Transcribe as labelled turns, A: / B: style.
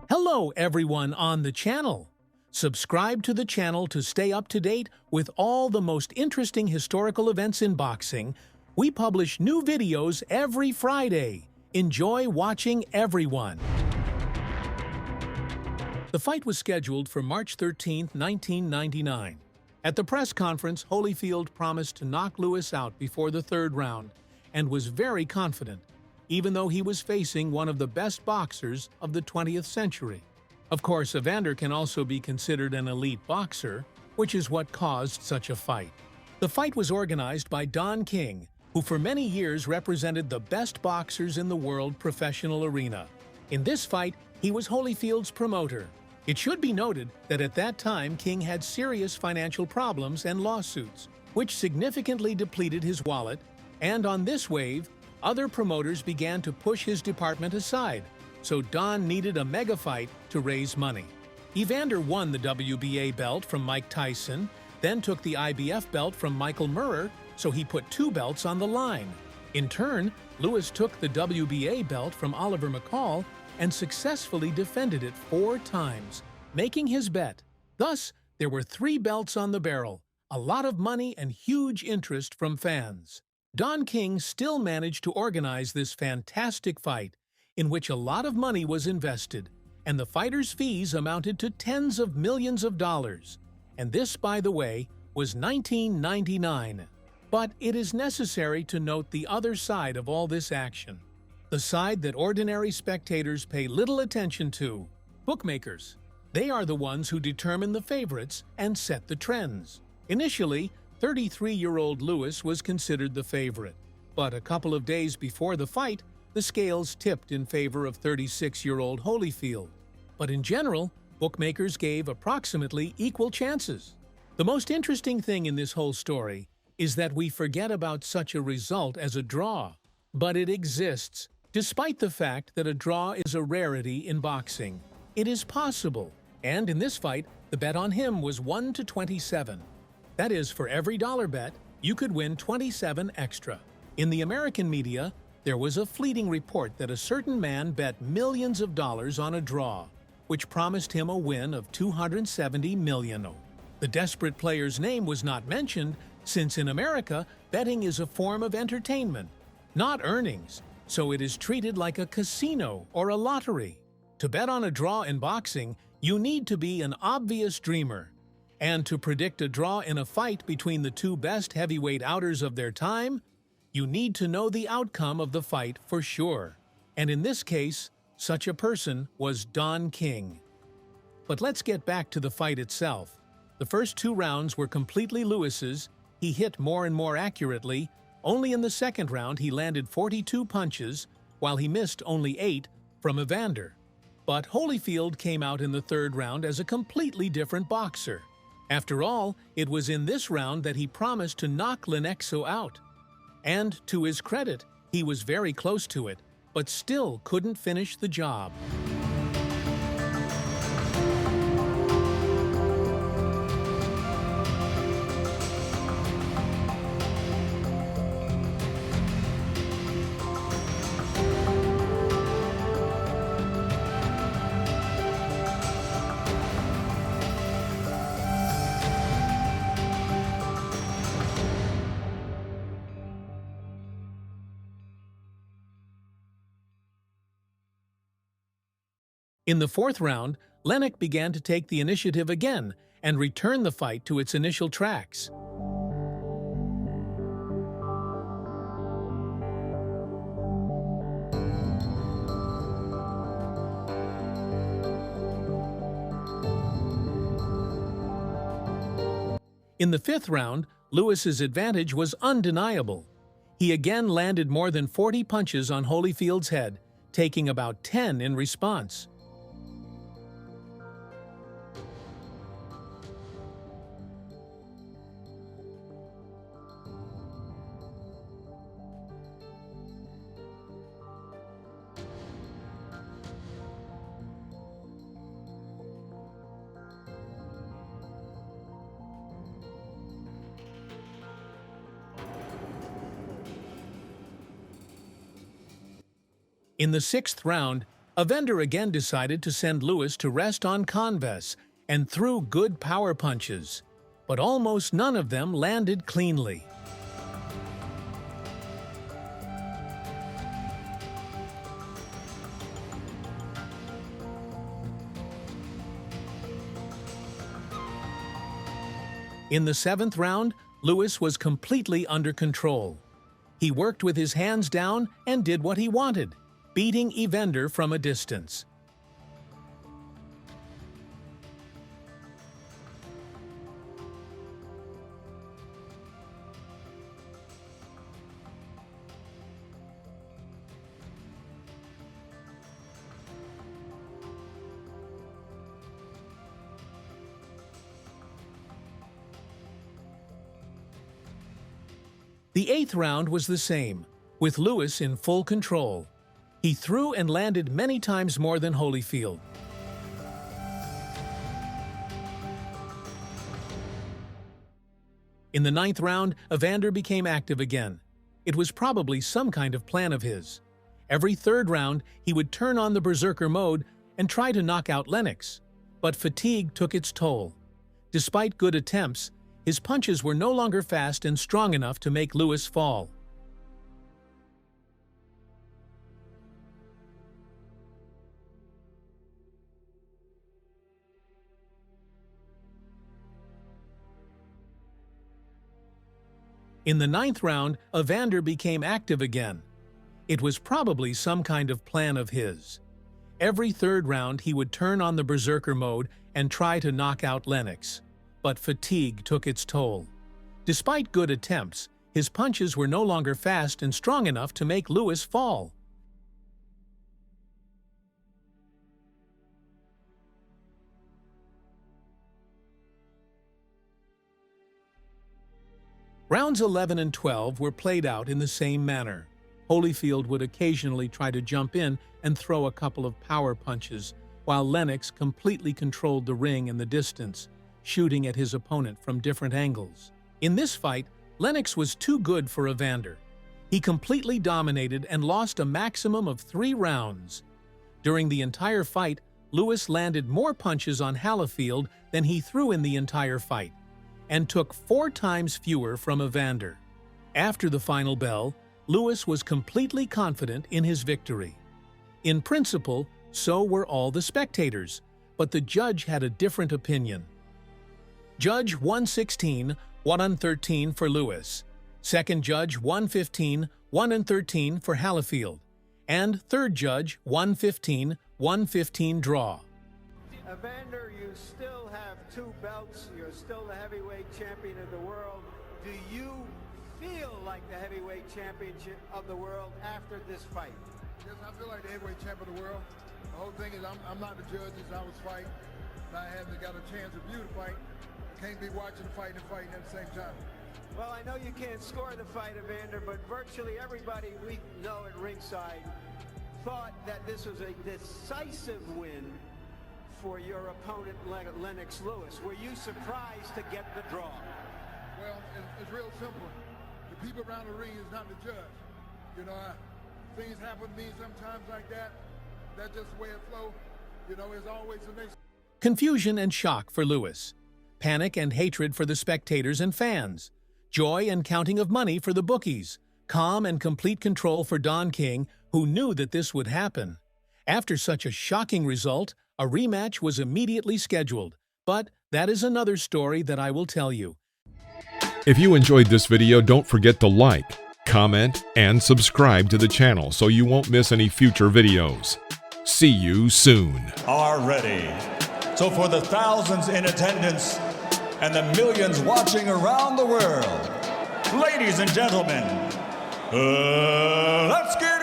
A: Hello everyone on the channel. Subscribe to the channel to stay up to date with all the most interesting historical events in boxing. We publish new videos every Friday. Enjoy watching, everyone. The fight was scheduled for March 13, 1999. At the press conference, Holyfield promised to knock Lewis out before the third round and was very confident, even though he was facing one of the best boxers of the 20th century. Of course, Evander can also be considered an elite boxer, which is what caused such a fight. The fight was organized by Don King, who for many years represented the best boxers in the world professional arena. In this fight, he was Holyfield's promoter. It should be noted that at that time King had serious financial problems and lawsuits, which significantly depleted his wallet, and on this wave, other promoters began to push his department aside, so Don needed a mega fight to raise money. Evander won the WBA belt from Mike Tyson, then took the IBF belt from Michael Murrer, so he put two belts on the line. In turn, Lewis took the WBA belt from Oliver McCall and successfully defended it 4 times, making his bet. Thus, there were 3 belts on the barrel, a lot of money and huge interest from fans. Don King still managed to organize this fantastic fight, in which a lot of money was invested, and the fighters' fees amounted to tens of millions of dollars. And this, by the way, was 1999. But it is necessary to note the other side of all this action. The side that ordinary spectators pay little attention to: bookmakers. They are the ones who determine the favorites and set the trends. Initially, 33-year-old Lewis was considered the favorite, but a couple of days before the fight, the scales tipped in favor of 36-year-old Holyfield. But in general, bookmakers gave approximately equal chances. The most interesting thing in this whole story is that we forget about such a result as a draw. But it exists. Despite the fact that a draw is a rarity in boxing, it is possible, and in this fight, the bet on him was 1-27. That is, for every dollar bet, you could win 27 extra. In the American media, there was a fleeting report that a certain man bet millions of dollars on a draw, which promised him a win of $270 million. The desperate player's name was not mentioned, since in America, betting is a form of entertainment, not earnings, so it is treated like a casino or a lottery. To bet on a draw in boxing, you need to be an obvious dreamer. And to predict a draw in a fight between the 2 best heavyweight outers of their time, you need to know the outcome of the fight for sure. And in this case, such a person was Don King. But let's get back to the fight itself. The first 2 rounds were completely Lewis's. He hit more and more accurately. Only in the second round he landed 42 punches, while he missed only 8 from Evander. But Holyfield came out in the third round as a completely different boxer. After all, it was in this round that he promised to knock Lenexo out. And to his credit, he was very close to it, but still couldn't finish the job. In the fourth round, Lennox began to take the initiative again and return the fight to its initial tracks. In the fifth round, Lewis's advantage was undeniable. He again landed more than 40 punches on Holyfield's head, taking about 10 in response. In the sixth round, Evander again decided to send Lewis to rest on canvas and threw good power punches, but almost none of them landed cleanly. In the 7th round, Lewis was completely under control. He worked with his hands down and did what he wanted, beating Evander from a distance. The 8th round was the same, with Lewis in full control. He threw and landed many times more than Holyfield. In the 9th round, Evander became active again. It was probably some kind of plan of his. Every 3rd round, he would turn on the berserker mode and try to knock out Lennox, but fatigue took its toll. Despite good attempts, his punches were no longer fast and strong enough to make Lewis fall. In the 9th round, Evander became active again. It was probably some kind of plan of his. Every 3rd round, he would turn on the berserker mode and try to knock out Lennox, but fatigue took its toll. Despite good attempts, his punches were no longer fast and strong enough to make Lewis fall. Rounds 11 and 12 were played out in the same manner. Holyfield would occasionally try to jump in and throw a couple of power punches, while Lennox completely controlled the ring in the distance, shooting at his opponent from different angles. In this fight, Lennox was too good for Evander. He completely dominated and lost a maximum of 3 rounds. During the entire fight, Lewis landed more punches on Holyfield than he threw in the entire fight, and took 4 times fewer from Evander. After the final bell, Lewis was completely confident in his victory. In principle, so were all the spectators, but the judge had a different opinion. Judge 116, 1-13 for Lewis. Second judge 115, 1-13 for Holyfield. And third judge 115, 115 draw.
B: Evander, you still have 2 belts. You're still the heavyweight champion of the world. Do you feel like the heavyweight championship of the world after this fight?
C: Yes, I feel like the heavyweight champion of the world. The whole thing is I'm not the judge as I was fighting. I haven't got a chance to view the fight. Can't be watching the fight and fighting at the same time.
B: Well, I know you can't score the fight, Evander, but virtually everybody we know at ringside thought that this was a decisive win for your opponent, Lennox Lewis. Were you surprised to get the draw?
C: Well, it's real simple. The people around the ring is not the judge. You know, things happen to me sometimes like that. That's just the way it flows. You know, it's always the next.
A: Confusion and shock for Lewis. Panic and hatred for the spectators and fans. Joy and counting of money for the bookies. Calm and complete control for Don King, who knew that this would happen. After such a shocking result, a rematch was immediately scheduled. But that is another story that I will tell you.
D: If you enjoyed this video, don't forget to like, comment, and subscribe to the channel so you won't miss any future videos. See you soon.
E: Are ready. So for the thousands in attendance and the millions watching around the world, ladies and gentlemen, let's get